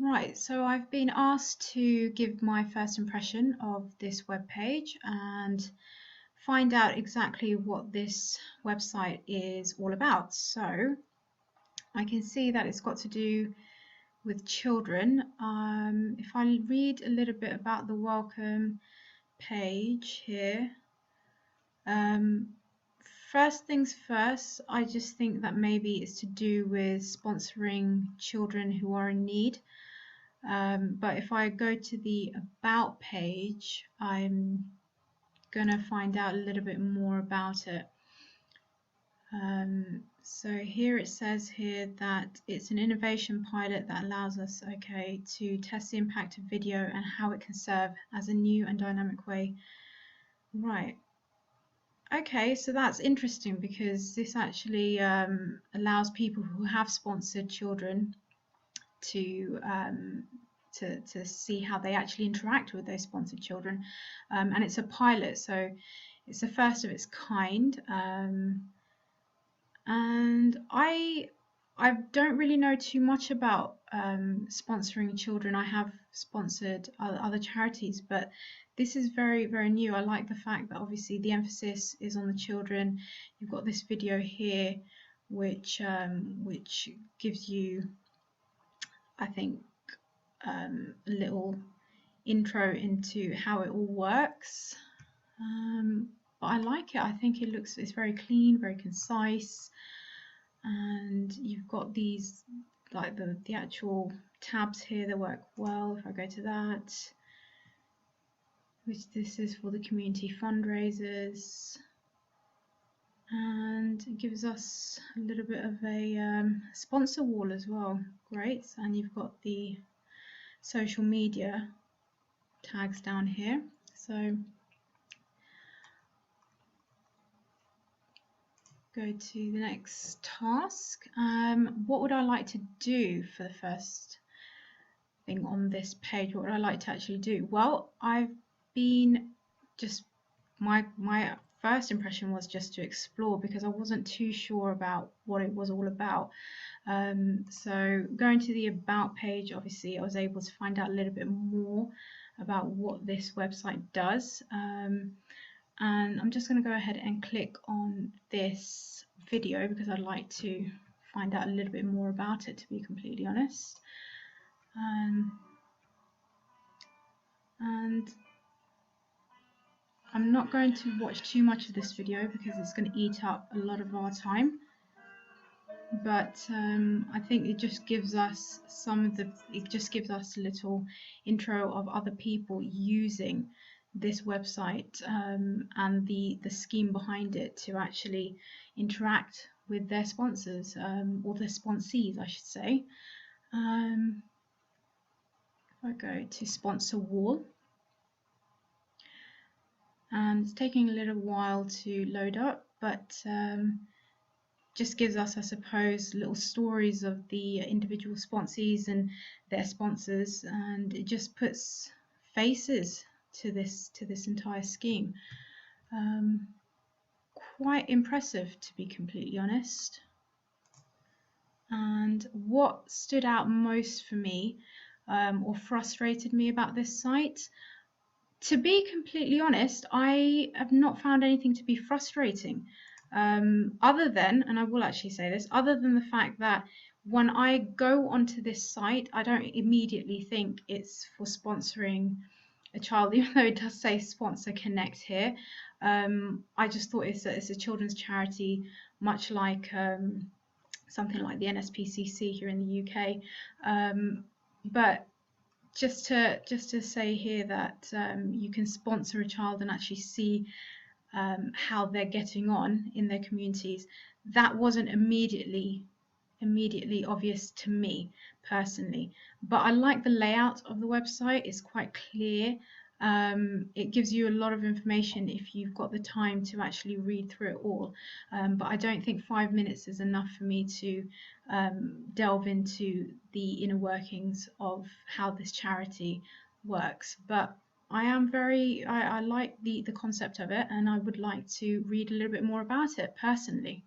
Right, so I've been asked to give my first impression of this web page and find out exactly what this website is all about. So I can see that it's got to do with children. If I read a little bit about the welcome page here, first things first, I just think that maybe it's to do with sponsoring children who are in need. But if I go to the About page, I'm gonna find out a little bit more about it. So here it says here that it's an innovation pilot that allows us, to test the impact of video and how it can serve as a new and dynamic way. Right. Okay, so that's interesting because this actually allows people who have sponsored children to to see how they actually interact with those sponsored children, and it's a pilot, so it's the first of its kind, and I don't really know too much about sponsoring children. I have sponsored other charities, but this is very, very new. I like the fact that obviously the emphasis is on the children. You've got this video here which gives you, I think, a little intro into how it all works. But I like it. I think it's very clean, very concise, and you've got these, like the actual tabs here that work well. If I go to that, which this is for the community fundraisers, and it gives us a little bit of a sponsor wall as well. Great. And you've got the social media tags down here. So go to the next task. What would I like to do for the first thing on this page? What would I like to actually do? Well, I've been just, my first impression was just to explore because I wasn't too sure about what it was all about. So going to the About page, obviously I was able to find out a little bit more about what this website does. And I'm just going to go ahead and click on this video because I'd like to find out a little bit more about it, to be completely honest. And I'm not going to watch too much of this video because it's going to eat up a lot of our time. But I think it just gives us a little intro of other people using this website, and the scheme behind it to actually interact with their sponsors, or their sponsees, I should say. If I go to sponsor wall, and it's taking a little while to load up, but just gives us, I suppose, little stories of the individual sponsees and their sponsors, and it just puts faces to this entire scheme. Quite impressive, to be completely honest. And what stood out most for me, or frustrated me about this site, to be completely honest, I have not found anything to be frustrating, other than, and I will actually say this, other than the fact that when I go onto this site, I don't immediately think it's for sponsoring a child, even though it does say Sponsor Connect here. I just thought it's a children's charity, much like something like the NSPCC here in the UK. But just to say here that you can sponsor a child and actually see how they're getting on in their communities, that wasn't immediately obvious to me personally. But I like the layout of the website. It's quite clear. It gives you a lot of information if you've got the time to actually read through it all. But I don't think 5 minutes is enough for me to delve into the inner workings of how this charity works. But I like the concept of it, and I would like to read a little bit more about it personally.